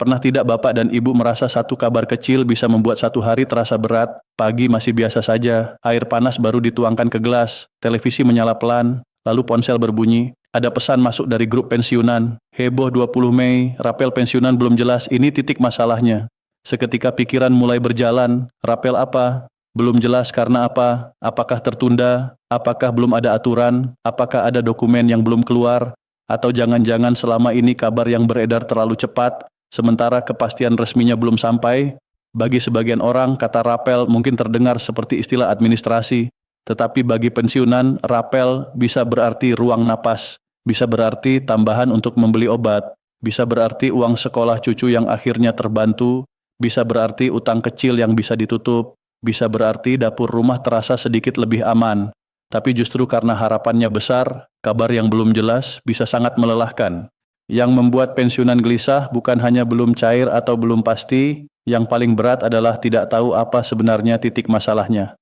Pernah tidak Bapak dan Ibu merasa satu kabar kecil bisa membuat satu hari terasa berat? Pagi masih biasa saja, air panas baru dituangkan ke gelas, televisi menyala pelan, lalu ponsel berbunyi. Ada pesan masuk dari grup pensiunan. Heboh 20 Mei, rapel pensiunan belum jelas, ini titik masalahnya. Seketika pikiran mulai berjalan, rapel apa? Belum jelas karena apa? Apakah tertunda? Apakah belum ada aturan? Apakah ada dokumen yang belum keluar? Atau jangan-jangan selama ini kabar yang beredar terlalu cepat, sementara kepastian resminya belum sampai? Bagi sebagian orang, kata rapel mungkin terdengar seperti istilah administrasi, tetapi bagi pensiunan, rapel bisa berarti ruang napas, bisa berarti tambahan untuk membeli obat, bisa berarti uang sekolah cucu yang akhirnya terbantu, bisa berarti utang kecil yang bisa ditutup, bisa berarti dapur rumah terasa sedikit lebih aman. Tapi justru karena harapannya besar, kabar yang belum jelas bisa sangat melelahkan. Yang membuat pensiunan gelisah bukan hanya belum cair atau belum pasti, yang paling berat adalah tidak tahu apa sebenarnya titik masalahnya.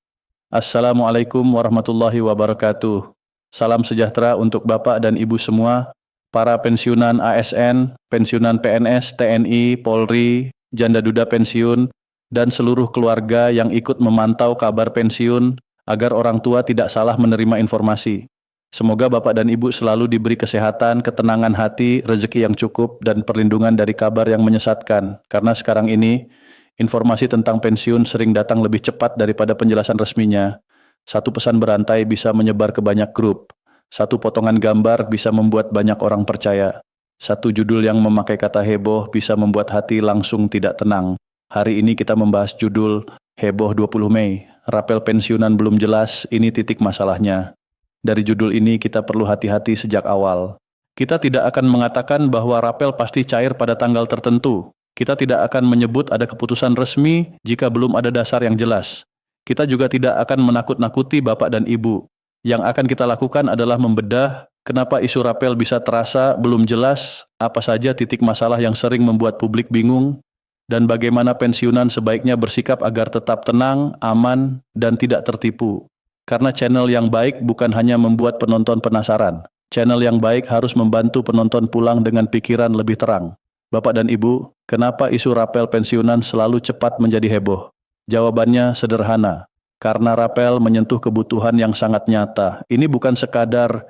Assalamualaikum warahmatullahi wabarakatuh. Salam sejahtera untuk Bapak dan Ibu semua, para pensiunan ASN, pensiunan PNS, TNI, Polri, janda duda pensiun, dan seluruh keluarga yang ikut memantau kabar pensiun, agar orang tua tidak salah menerima informasi. Semoga Bapak dan Ibu selalu diberi kesehatan, ketenangan hati, rezeki yang cukup, dan perlindungan dari kabar yang menyesatkan. Karena sekarang ini, informasi tentang pensiun sering datang lebih cepat daripada penjelasan resminya. Satu pesan berantai bisa menyebar ke banyak grup. Satu potongan gambar bisa membuat banyak orang percaya. Satu judul yang memakai kata heboh bisa membuat hati langsung tidak tenang. Hari ini kita membahas judul Heboh 20 Mei. Rapel pensiunan belum jelas, ini titik masalahnya. Dari judul ini kita perlu hati-hati sejak awal. Kita tidak akan mengatakan bahwa rapel pasti cair pada tanggal tertentu. Kita tidak akan menyebut ada keputusan resmi jika belum ada dasar yang jelas. Kita juga tidak akan menakut-nakuti Bapak dan Ibu. Yang akan kita lakukan adalah membedah kenapa isu rapel bisa terasa belum jelas, apa saja titik masalah yang sering membuat publik bingung, dan bagaimana pensiunan sebaiknya bersikap agar tetap tenang, aman, dan tidak tertipu. Karena channel yang baik bukan hanya membuat penonton penasaran. Channel yang baik harus membantu penonton pulang dengan pikiran lebih terang. Bapak dan Ibu, kenapa isu rapel pensiunan selalu cepat menjadi heboh? Jawabannya sederhana. Karena rapel menyentuh kebutuhan yang sangat nyata. Ini bukan sekadar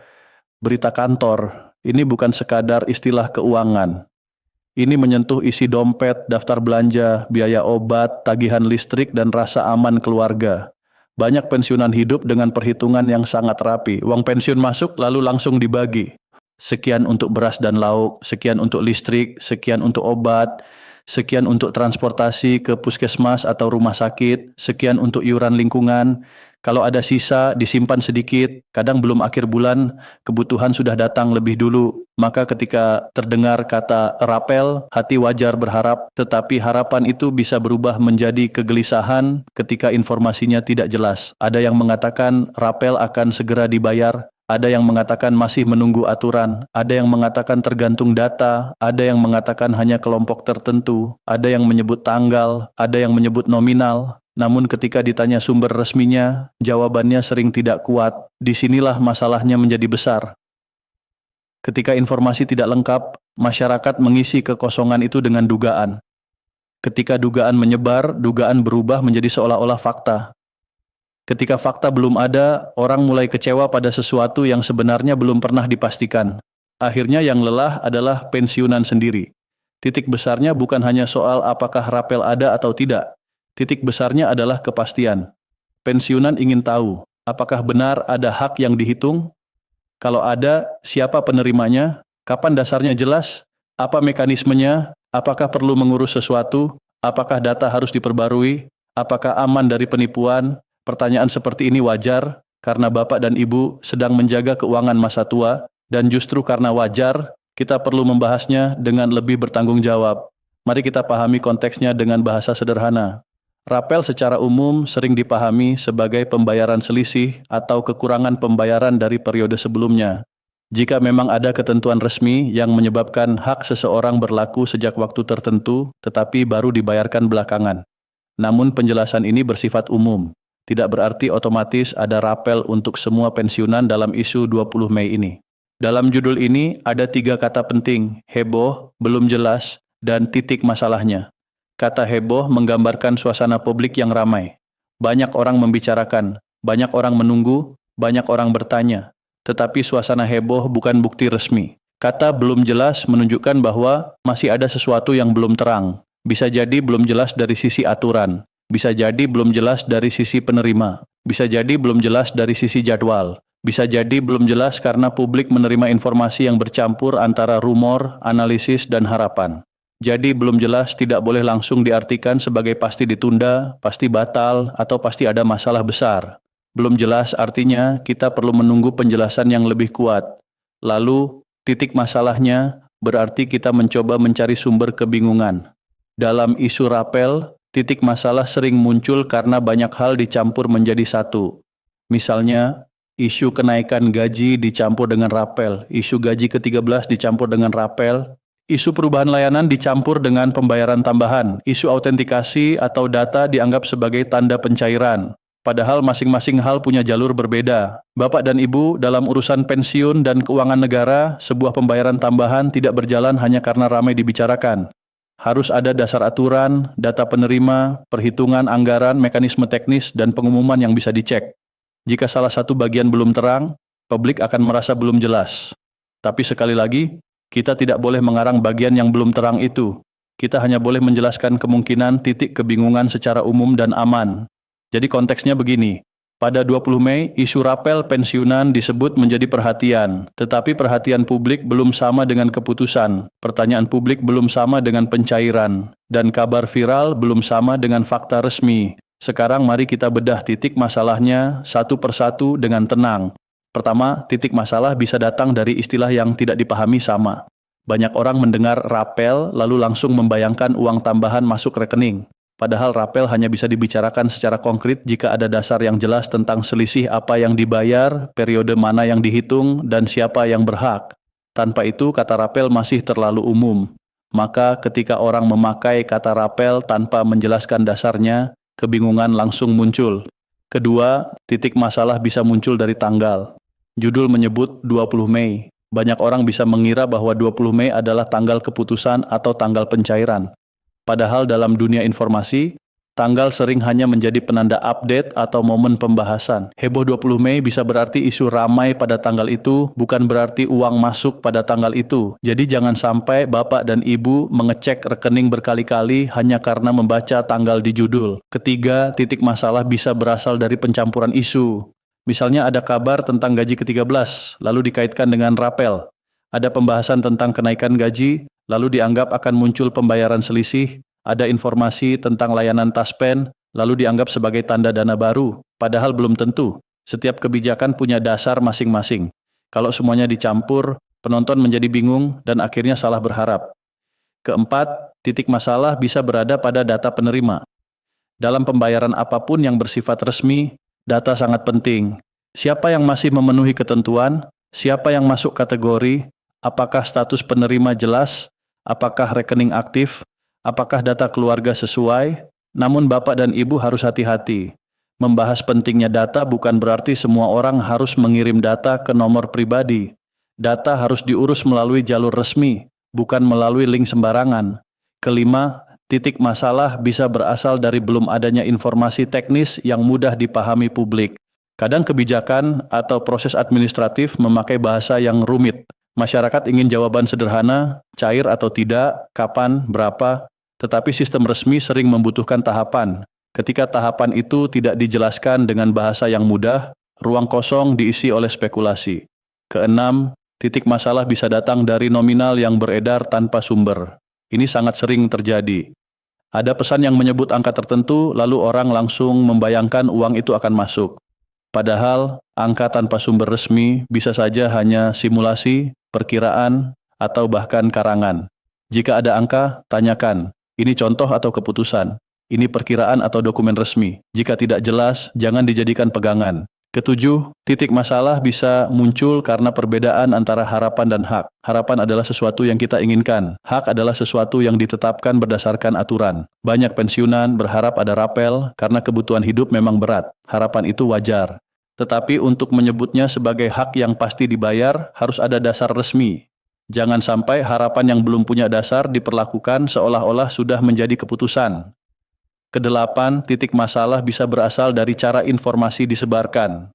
berita kantor. Ini bukan sekadar istilah keuangan. Ini menyentuh isi dompet, daftar belanja, biaya obat, tagihan listrik, dan rasa aman keluarga. Banyak pensiunan hidup dengan perhitungan yang sangat rapi. Uang pensiun masuk lalu langsung dibagi. Sekian untuk beras dan lauk, sekian untuk listrik, sekian untuk obat, sekian untuk transportasi ke puskesmas atau rumah sakit, sekian untuk iuran lingkungan. Kalau ada sisa, disimpan sedikit, kadang belum akhir bulan, kebutuhan sudah datang lebih dulu. Maka ketika terdengar kata rapel, hati wajar berharap, tetapi harapan itu bisa berubah menjadi kegelisahan ketika informasinya tidak jelas. Ada yang mengatakan rapel akan segera dibayar, ada yang mengatakan masih menunggu aturan, ada yang mengatakan tergantung data, ada yang mengatakan hanya kelompok tertentu, ada yang menyebut tanggal, ada yang menyebut nominal. Namun ketika ditanya sumber resminya, jawabannya sering tidak kuat. Disinilah masalahnya menjadi besar. Ketika informasi tidak lengkap, masyarakat mengisi kekosongan itu dengan dugaan. Ketika dugaan menyebar, dugaan berubah menjadi seolah-olah fakta. Ketika fakta belum ada, orang mulai kecewa pada sesuatu yang sebenarnya belum pernah dipastikan. Akhirnya yang lelah adalah pensiunan sendiri. Titik besarnya bukan hanya soal apakah rapel ada atau tidak. Titik besarnya adalah kepastian. Pensiunan ingin tahu, apakah benar ada hak yang dihitung? Kalau ada, siapa penerimanya? Kapan dasarnya jelas? Apa mekanismenya? Apakah perlu mengurus sesuatu? Apakah data harus diperbarui? Apakah aman dari penipuan? Pertanyaan seperti ini wajar, karena Bapak dan Ibu sedang menjaga keuangan masa tua, dan justru karena wajar, kita perlu membahasnya dengan lebih bertanggung jawab. Mari kita pahami konteksnya dengan bahasa sederhana. Rapel secara umum sering dipahami sebagai pembayaran selisih atau kekurangan pembayaran dari periode sebelumnya. Jika memang ada ketentuan resmi yang menyebabkan hak seseorang berlaku sejak waktu tertentu, tetapi baru dibayarkan belakangan. Namun penjelasan ini bersifat umum, tidak berarti otomatis ada rapel untuk semua pensiunan dalam isu 20 Mei ini. Dalam judul ini ada 3 kata penting, heboh, belum jelas, dan titik masalahnya. Kata heboh menggambarkan suasana publik yang ramai. Banyak orang membicarakan, banyak orang menunggu, banyak orang bertanya. Tetapi suasana heboh bukan bukti resmi. Kata belum jelas menunjukkan bahwa masih ada sesuatu yang belum terang. Bisa jadi belum jelas dari sisi aturan. Bisa jadi belum jelas dari sisi penerima. Bisa jadi belum jelas dari sisi jadwal. Bisa jadi belum jelas karena publik menerima informasi yang bercampur antara rumor, analisis, dan harapan. Jadi belum jelas tidak boleh langsung diartikan sebagai pasti ditunda, pasti batal, atau pasti ada masalah besar. Belum jelas artinya kita perlu menunggu penjelasan yang lebih kuat. Lalu, titik masalahnya berarti kita mencoba mencari sumber kebingungan. Dalam isu rapel, titik masalah sering muncul karena banyak hal dicampur menjadi satu. Misalnya, isu kenaikan gaji dicampur dengan rapel, isu gaji ke-13 dicampur dengan rapel, isu perubahan layanan dicampur dengan pembayaran tambahan, isu autentikasi atau data dianggap sebagai tanda pencairan. Padahal masing-masing hal punya jalur berbeda. Bapak dan Ibu, dalam urusan pensiun dan keuangan negara, sebuah pembayaran tambahan tidak berjalan hanya karena ramai dibicarakan. Harus ada dasar aturan, data penerima, perhitungan anggaran, mekanisme teknis, dan pengumuman yang bisa dicek. Jika salah satu bagian belum terang, publik akan merasa belum jelas. Tapi sekali lagi, kita tidak boleh mengarang bagian yang belum terang itu. Kita hanya boleh menjelaskan kemungkinan titik kebingungan secara umum dan aman. Jadi konteksnya begini. Pada 20 Mei, isu rapel pensiunan disebut menjadi perhatian. Tetapi perhatian publik belum sama dengan keputusan. Pertanyaan publik belum sama dengan pencairan. Dan kabar viral belum sama dengan fakta resmi. Sekarang mari kita bedah titik masalahnya satu persatu dengan tenang. Pertama, titik masalah bisa datang dari istilah yang tidak dipahami sama. Banyak orang mendengar rapel lalu langsung membayangkan uang tambahan masuk rekening. Padahal rapel hanya bisa dibicarakan secara konkret jika ada dasar yang jelas tentang selisih apa yang dibayar, periode mana yang dihitung, dan siapa yang berhak. Tanpa itu, kata rapel masih terlalu umum. Maka ketika orang memakai kata rapel tanpa menjelaskan dasarnya, kebingungan langsung muncul. Kedua, titik masalah bisa muncul dari tanggal. Judul menyebut 20 Mei. Banyak orang bisa mengira bahwa 20 Mei adalah tanggal keputusan atau tanggal pencairan. Padahal dalam dunia informasi, tanggal sering hanya menjadi penanda update atau momen pembahasan. Heboh 20 Mei bisa berarti isu ramai pada tanggal itu, bukan berarti uang masuk pada tanggal itu. Jadi jangan sampai Bapak dan Ibu mengecek rekening berkali-kali hanya karena membaca tanggal di judul. Ketiga, titik masalah bisa berasal dari pencampuran isu. Misalnya ada kabar tentang gaji ke-13, lalu dikaitkan dengan rapel. Ada pembahasan tentang kenaikan gaji, lalu dianggap akan muncul pembayaran selisih. Ada informasi tentang layanan taspen, lalu dianggap sebagai tanda dana baru. Padahal belum tentu. Setiap kebijakan punya dasar masing-masing. Kalau semuanya dicampur, penonton menjadi bingung dan akhirnya salah berharap. Keempat, titik masalah bisa berada pada data penerima. Dalam pembayaran apapun yang bersifat resmi, data sangat penting. Siapa yang masih memenuhi ketentuan? Siapa yang masuk kategori? Apakah status penerima jelas? Apakah rekening aktif? Apakah data keluarga sesuai? Namun Bapak dan Ibu harus hati-hati. Membahas pentingnya data bukan berarti semua orang harus mengirim data ke nomor pribadi. Data harus diurus melalui jalur resmi, bukan melalui link sembarangan. Kelima, titik masalah bisa berasal dari belum adanya informasi teknis yang mudah dipahami publik. Kadang kebijakan atau proses administratif memakai bahasa yang rumit. Masyarakat ingin jawaban sederhana, cair atau tidak, kapan, berapa, tetapi sistem resmi sering membutuhkan tahapan. Ketika tahapan itu tidak dijelaskan dengan bahasa yang mudah, ruang kosong diisi oleh spekulasi. Keenam, titik masalah bisa datang dari nominal yang beredar tanpa sumber. Ini sangat sering terjadi. Ada pesan yang menyebut angka tertentu, lalu orang langsung membayangkan uang itu akan masuk. Padahal, angka tanpa sumber resmi bisa saja hanya simulasi, perkiraan, atau bahkan karangan. Jika ada angka, tanyakan, ini contoh atau keputusan? Ini perkiraan atau dokumen resmi? Jika tidak jelas, jangan dijadikan pegangan. Ketujuh, titik masalah bisa muncul karena perbedaan antara harapan dan hak. Harapan adalah sesuatu yang kita inginkan. Hak adalah sesuatu yang ditetapkan berdasarkan aturan. Banyak pensiunan berharap ada rapel karena kebutuhan hidup memang berat. Harapan itu wajar. Tetapi untuk menyebutnya sebagai hak yang pasti dibayar, harus ada dasar resmi. Jangan sampai harapan yang belum punya dasar diperlakukan seolah-olah sudah menjadi keputusan. Kedelapan, titik masalah bisa berasal dari cara informasi disebarkan.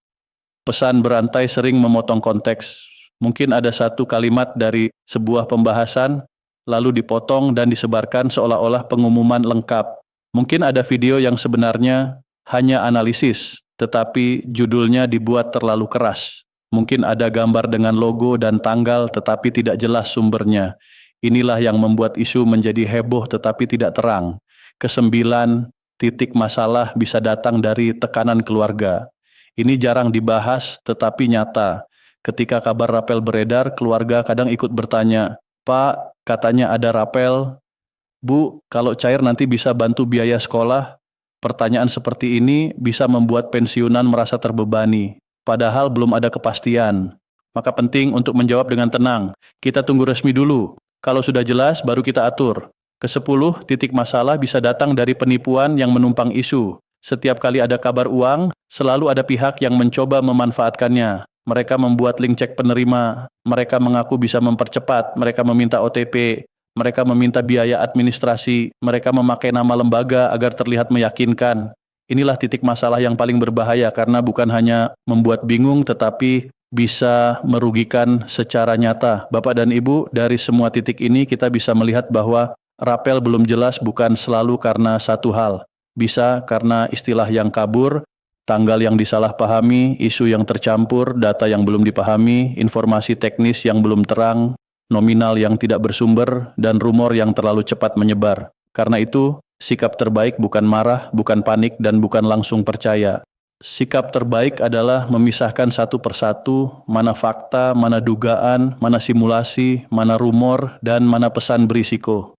Pesan berantai sering memotong konteks. Mungkin ada satu kalimat dari sebuah pembahasan, lalu dipotong dan disebarkan seolah-olah pengumuman lengkap. Mungkin ada video yang sebenarnya hanya analisis, tetapi judulnya dibuat terlalu keras. Mungkin ada gambar dengan logo dan tanggal tetapi tidak jelas sumbernya. Inilah yang membuat isu menjadi heboh tetapi tidak terang. Kesembilan, titik masalah bisa datang dari tekanan keluarga. Ini jarang dibahas tetapi nyata. Ketika kabar rapel beredar, keluarga kadang ikut bertanya, "Pak, katanya ada rapel. Bu, kalau cair nanti bisa bantu biaya sekolah." Pertanyaan seperti ini bisa membuat pensiunan merasa terbebani, padahal belum ada kepastian. Maka penting untuk menjawab dengan tenang. Kita tunggu resmi dulu. Kalau sudah jelas, baru kita atur. Kesepuluh, titik masalah bisa datang dari penipuan yang menumpang isu. Setiap kali ada kabar uang, selalu ada pihak yang mencoba memanfaatkannya. Mereka membuat link cek penerima, mereka mengaku bisa mempercepat, mereka meminta OTP, mereka meminta biaya administrasi, mereka memakai nama lembaga agar terlihat meyakinkan. Inilah titik masalah yang paling berbahaya karena bukan hanya membuat bingung tetapi bisa merugikan secara nyata. Bapak dan Ibu, dari semua titik ini kita bisa melihat bahwa rapel belum jelas bukan selalu karena satu hal. Bisa karena istilah yang kabur, tanggal yang disalahpahami, isu yang tercampur, data yang belum dipahami, informasi teknis yang belum terang, nominal yang tidak bersumber, dan rumor yang terlalu cepat menyebar. Karena itu, sikap terbaik bukan marah, bukan panik, dan bukan langsung percaya. Sikap terbaik adalah memisahkan satu persatu mana fakta, mana dugaan, mana simulasi, mana rumor, dan mana pesan berisiko.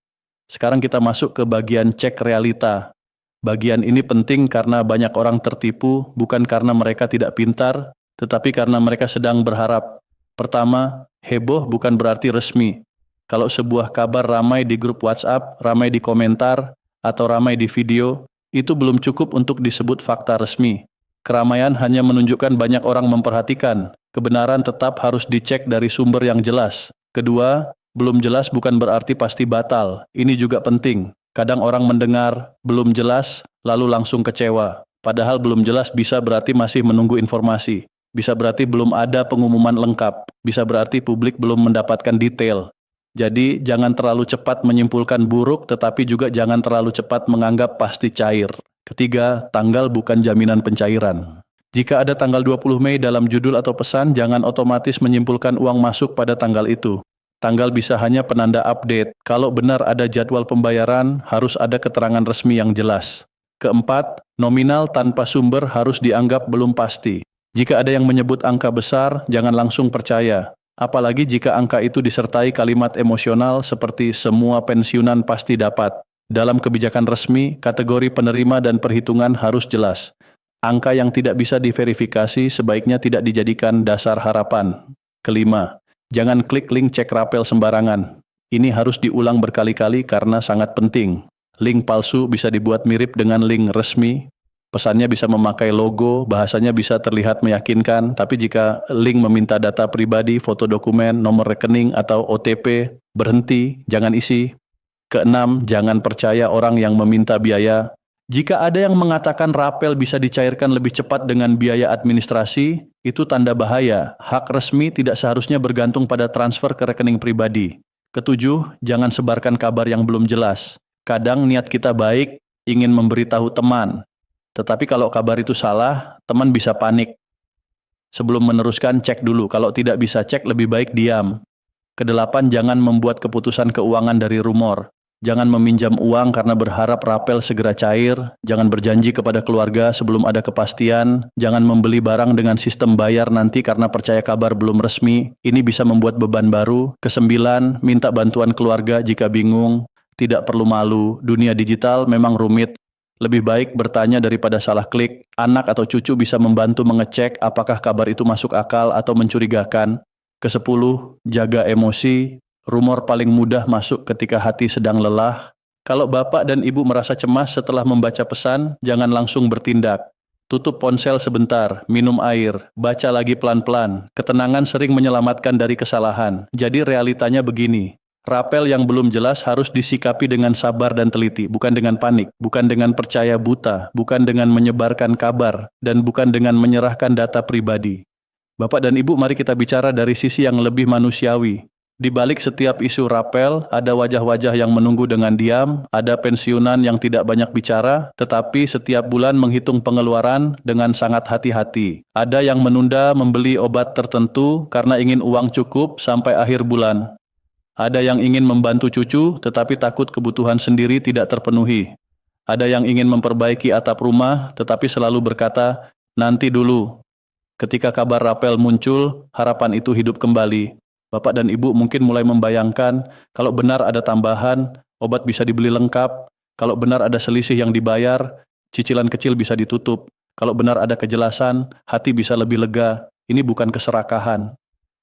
Sekarang kita masuk ke bagian cek realita. Bagian ini penting karena banyak orang tertipu bukan karena mereka tidak pintar, tetapi karena mereka sedang berharap. Pertama, heboh bukan berarti resmi. Kalau sebuah kabar ramai di grup WhatsApp, ramai di komentar, atau ramai di video, itu belum cukup untuk disebut fakta resmi. Keramaian hanya menunjukkan banyak orang memperhatikan. Kebenaran tetap harus dicek dari sumber yang jelas. Kedua, belum jelas bukan berarti pasti batal. Ini juga penting. Kadang orang mendengar, belum jelas, lalu langsung kecewa. Padahal belum jelas bisa berarti masih menunggu informasi. Bisa berarti belum ada pengumuman lengkap. Bisa berarti publik belum mendapatkan detail. Jadi jangan terlalu cepat menyimpulkan buruk, tetapi juga jangan terlalu cepat menganggap pasti cair. Ketiga, tanggal bukan jaminan pencairan. Jika ada tanggal 20 Mei dalam judul atau pesan, jangan otomatis menyimpulkan uang masuk pada tanggal itu. Tanggal bisa hanya penanda update. Kalau benar ada jadwal pembayaran, harus ada keterangan resmi yang jelas. Keempat, nominal tanpa sumber harus dianggap belum pasti. Jika ada yang menyebut angka besar, jangan langsung percaya. Apalagi jika angka itu disertai kalimat emosional seperti semua pensiunan pasti dapat. Dalam kebijakan resmi, kategori penerima dan perhitungan harus jelas. Angka yang tidak bisa diverifikasi sebaiknya tidak dijadikan dasar harapan. Kelima, jangan klik link cek rapel sembarangan. Ini harus diulang berkali-kali karena sangat penting. Link palsu bisa dibuat mirip dengan link resmi. Pesannya bisa memakai logo, bahasanya bisa terlihat meyakinkan, tapi jika link meminta data pribadi, foto dokumen, nomor rekening, atau OTP, berhenti, jangan isi. Keenam, jangan percaya orang yang meminta biaya. Jika ada yang mengatakan rapel bisa dicairkan lebih cepat dengan biaya administrasi, itu tanda bahaya. Hak resmi tidak seharusnya bergantung pada transfer ke rekening pribadi. Ketujuh, jangan sebarkan kabar yang belum jelas. Kadang niat kita baik, ingin memberitahu teman. Tetapi kalau kabar itu salah, teman bisa panik. Sebelum meneruskan, cek dulu. Kalau tidak bisa cek, lebih baik diam. Kedelapan, jangan membuat keputusan keuangan dari rumor. Jangan meminjam uang karena berharap rapel segera cair. Jangan berjanji kepada keluarga sebelum ada kepastian. Jangan membeli barang dengan sistem bayar nanti karena percaya kabar belum resmi. Ini bisa membuat beban baru. Kesembilan, minta bantuan keluarga jika bingung. Tidak perlu malu. Dunia digital memang rumit. Lebih baik bertanya daripada salah klik. Anak atau cucu bisa membantu mengecek apakah kabar itu masuk akal atau mencurigakan. Kesepuluh, jaga emosi. Rumor paling mudah masuk ketika hati sedang lelah. Kalau Bapak dan Ibu merasa cemas setelah membaca pesan, jangan langsung bertindak. Tutup ponsel sebentar, minum air, baca lagi pelan-pelan. Ketenangan sering menyelamatkan dari kesalahan. Jadi realitanya begini. Rapel yang belum jelas harus disikapi dengan sabar dan teliti, bukan dengan panik, bukan dengan percaya buta, bukan dengan menyebarkan kabar, dan bukan dengan menyerahkan data pribadi. Bapak dan Ibu, mari kita bicara dari sisi yang lebih manusiawi. Di balik setiap isu rapel, ada wajah-wajah yang menunggu dengan diam, ada pensiunan yang tidak banyak bicara, tetapi setiap bulan menghitung pengeluaran dengan sangat hati-hati. Ada yang menunda membeli obat tertentu karena ingin uang cukup sampai akhir bulan. Ada yang ingin membantu cucu, tetapi takut kebutuhan sendiri tidak terpenuhi. Ada yang ingin memperbaiki atap rumah, tetapi selalu berkata, nanti dulu. Ketika kabar rapel muncul, harapan itu hidup kembali. Bapak dan Ibu mungkin mulai membayangkan, kalau benar ada tambahan, obat bisa dibeli lengkap. Kalau benar ada selisih yang dibayar, cicilan kecil bisa ditutup. Kalau benar ada kejelasan, hati bisa lebih lega. Ini bukan keserakahan.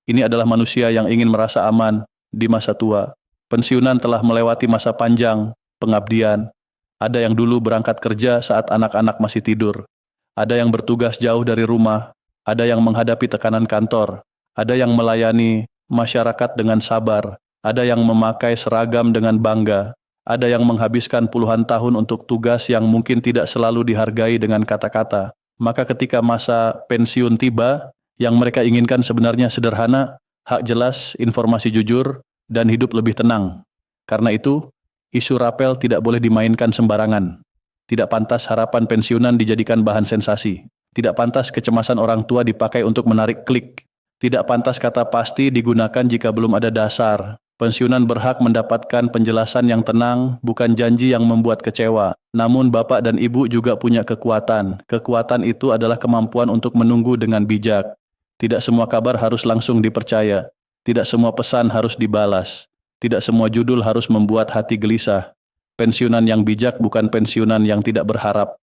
Ini adalah manusia yang ingin merasa aman di masa tua. Pensiunan telah melewati masa panjang, pengabdian. Ada yang dulu berangkat kerja saat anak-anak masih tidur. Ada yang bertugas jauh dari rumah. Ada yang menghadapi tekanan kantor, ada yang melayani masyarakat dengan sabar, ada yang memakai seragam dengan bangga, ada yang menghabiskan puluhan tahun untuk tugas yang mungkin tidak selalu dihargai dengan kata-kata. Maka ketika masa pensiun tiba, yang mereka inginkan sebenarnya sederhana, hak jelas, informasi jujur, dan hidup lebih tenang. Karena itu, isu rapel tidak boleh dimainkan sembarangan. Tidak pantas harapan pensiunan dijadikan bahan sensasi. Tidak pantas kecemasan orang tua dipakai untuk menarik klik. Tidak pantas kata pasti digunakan jika belum ada dasar. Pensiunan berhak mendapatkan penjelasan yang tenang, bukan janji yang membuat kecewa. Namun Bapak dan Ibu juga punya kekuatan. Kekuatan itu adalah kemampuan untuk menunggu dengan bijak. Tidak semua kabar harus langsung dipercaya. Tidak semua pesan harus dibalas. Tidak semua judul harus membuat hati gelisah. Pensiunan yang bijak bukan pensiunan yang tidak berharap.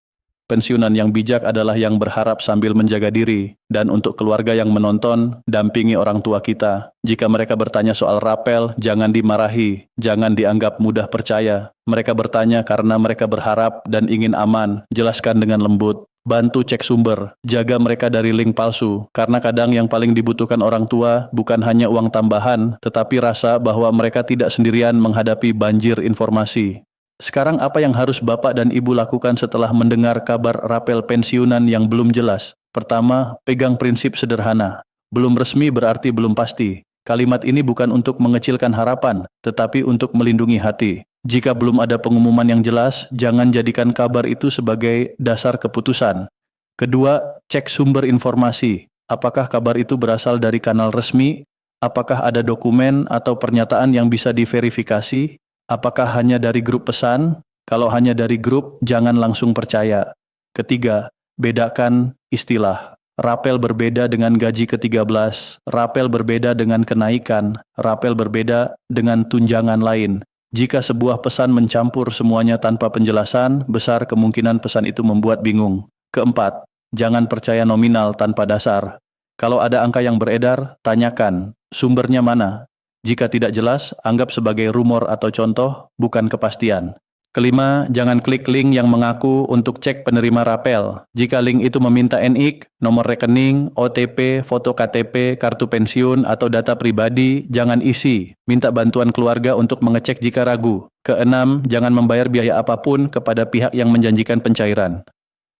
Pensiunan yang bijak adalah yang berharap sambil menjaga diri. Dan untuk keluarga yang menonton, dampingi orang tua kita. Jika mereka bertanya soal rapel, jangan dimarahi, jangan dianggap mudah percaya. Mereka bertanya karena mereka berharap dan ingin aman. Jelaskan dengan lembut. Bantu cek sumber, jaga mereka dari link palsu. Karena kadang yang paling dibutuhkan orang tua bukan hanya uang tambahan, tetapi rasa bahwa mereka tidak sendirian menghadapi banjir informasi. Sekarang apa yang harus Bapak dan Ibu lakukan setelah mendengar kabar rapel pensiunan yang belum jelas? Pertama, pegang prinsip sederhana. Belum resmi berarti belum pasti. Kalimat ini bukan untuk mengecilkan harapan, tetapi untuk melindungi hati. Jika belum ada pengumuman yang jelas, jangan jadikan kabar itu sebagai dasar keputusan. Kedua, cek sumber informasi. Apakah kabar itu berasal dari kanal resmi? Apakah ada dokumen atau pernyataan yang bisa diverifikasi? Apakah hanya dari grup pesan? Kalau hanya dari grup, jangan langsung percaya. Ketiga, bedakan istilah. Rapel berbeda dengan gaji ke-13, rapel berbeda dengan kenaikan, rapel berbeda dengan tunjangan lain. Jika sebuah pesan mencampur semuanya tanpa penjelasan, besar kemungkinan pesan itu membuat bingung. Keempat, jangan percaya nominal tanpa dasar. Kalau ada angka yang beredar, tanyakan, sumbernya mana? Jika tidak jelas, anggap sebagai rumor atau contoh, bukan kepastian. Kelima, jangan klik link yang mengaku untuk cek penerima rapel. Jika link itu meminta NIK, nomor rekening, OTP, foto KTP, kartu pensiun, atau data pribadi, jangan isi. Minta bantuan keluarga untuk mengecek jika ragu. Keenam, jangan membayar biaya apapun kepada pihak yang menjanjikan pencairan.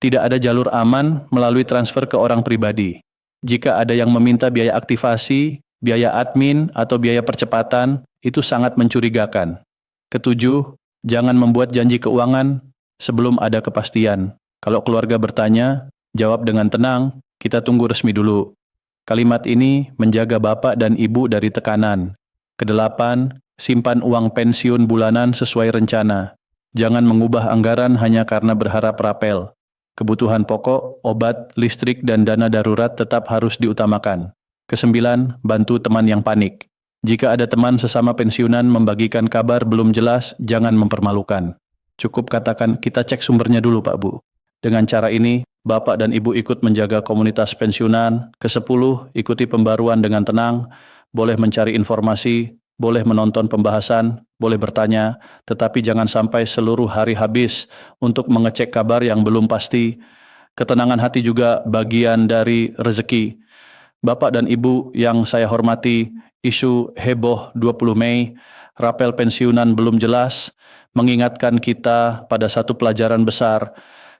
Tidak ada jalur aman melalui transfer ke orang pribadi. Jika ada yang meminta biaya aktivasi, biaya admin, atau biaya percepatan, itu sangat mencurigakan. Ketujuh, jangan membuat janji keuangan sebelum ada kepastian. Kalau keluarga bertanya, jawab dengan tenang, kita tunggu resmi dulu. Kalimat ini menjaga Bapak dan Ibu dari tekanan. Kedelapan, simpan uang pensiun bulanan sesuai rencana. Jangan mengubah anggaran hanya karena berharap rapel. Kebutuhan pokok, obat, listrik, dan dana darurat tetap harus diutamakan. Kesembilan, bantu teman yang panik. Jika ada teman sesama pensiunan membagikan kabar belum jelas, jangan mempermalukan. Cukup katakan, kita cek sumbernya dulu Pak Bu. Dengan cara ini, Bapak dan Ibu ikut menjaga komunitas pensiunan. Kesepuluh, ikuti pembaruan dengan tenang, boleh mencari informasi, boleh menonton pembahasan, boleh bertanya, tetapi jangan sampai seluruh hari habis untuk mengecek kabar yang belum pasti. Ketenangan hati juga bagian dari rezeki. Bapak dan Ibu yang saya hormati, isu heboh 20 Mei, rapel pensiunan belum jelas, mengingatkan kita pada satu pelajaran besar.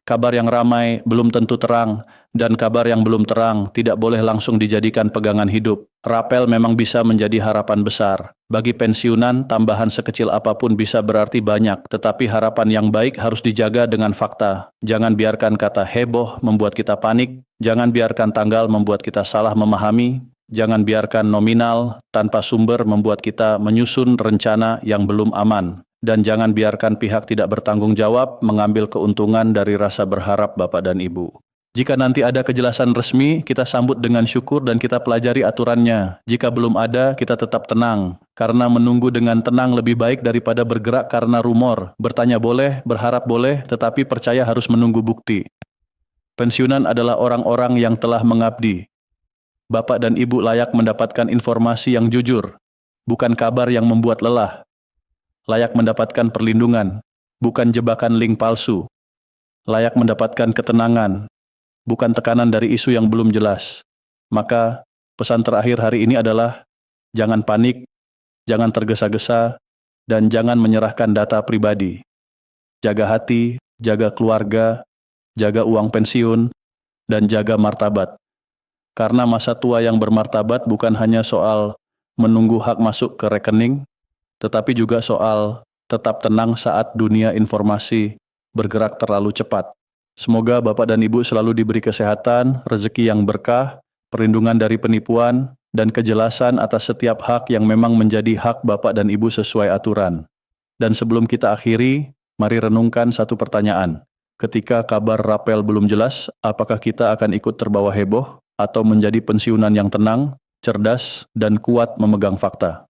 Kabar yang ramai belum tentu terang, dan kabar yang belum terang tidak boleh langsung dijadikan pegangan hidup. Rapel memang bisa menjadi harapan besar. Bagi pensiunan, tambahan sekecil apapun bisa berarti banyak, tetapi harapan yang baik harus dijaga dengan fakta. Jangan biarkan kata heboh membuat kita panik, jangan biarkan tanggal membuat kita salah memahami, jangan biarkan nominal tanpa sumber membuat kita menyusun rencana yang belum aman. Dan jangan biarkan pihak tidak bertanggung jawab mengambil keuntungan dari rasa berharap Bapak dan Ibu. Jika nanti ada kejelasan resmi, kita sambut dengan syukur dan kita pelajari aturannya. Jika belum ada, kita tetap tenang. Karena menunggu dengan tenang lebih baik daripada bergerak karena rumor. Bertanya boleh, berharap boleh, tetapi percaya harus menunggu bukti. Pensiunan adalah orang-orang yang telah mengabdi. Bapak dan Ibu layak mendapatkan informasi yang jujur, bukan kabar yang membuat lelah. Layak mendapatkan perlindungan, bukan jebakan link palsu. Layak mendapatkan ketenangan, bukan tekanan dari isu yang belum jelas. Maka, pesan terakhir hari ini adalah, jangan panik, jangan tergesa-gesa, dan jangan menyerahkan data pribadi. Jaga hati, jaga keluarga, jaga uang pensiun, dan jaga martabat. Karena masa tua yang bermartabat bukan hanya soal menunggu hak masuk ke rekening, tetapi juga soal tetap tenang saat dunia informasi bergerak terlalu cepat. Semoga Bapak dan Ibu selalu diberi kesehatan, rezeki yang berkah, perlindungan dari penipuan, dan kejelasan atas setiap hak yang memang menjadi hak Bapak dan Ibu sesuai aturan. Dan sebelum kita akhiri, mari renungkan satu pertanyaan. Ketika kabar rapel belum jelas, apakah kita akan ikut terbawa heboh atau menjadi pensiunan yang tenang, cerdas, dan kuat memegang fakta?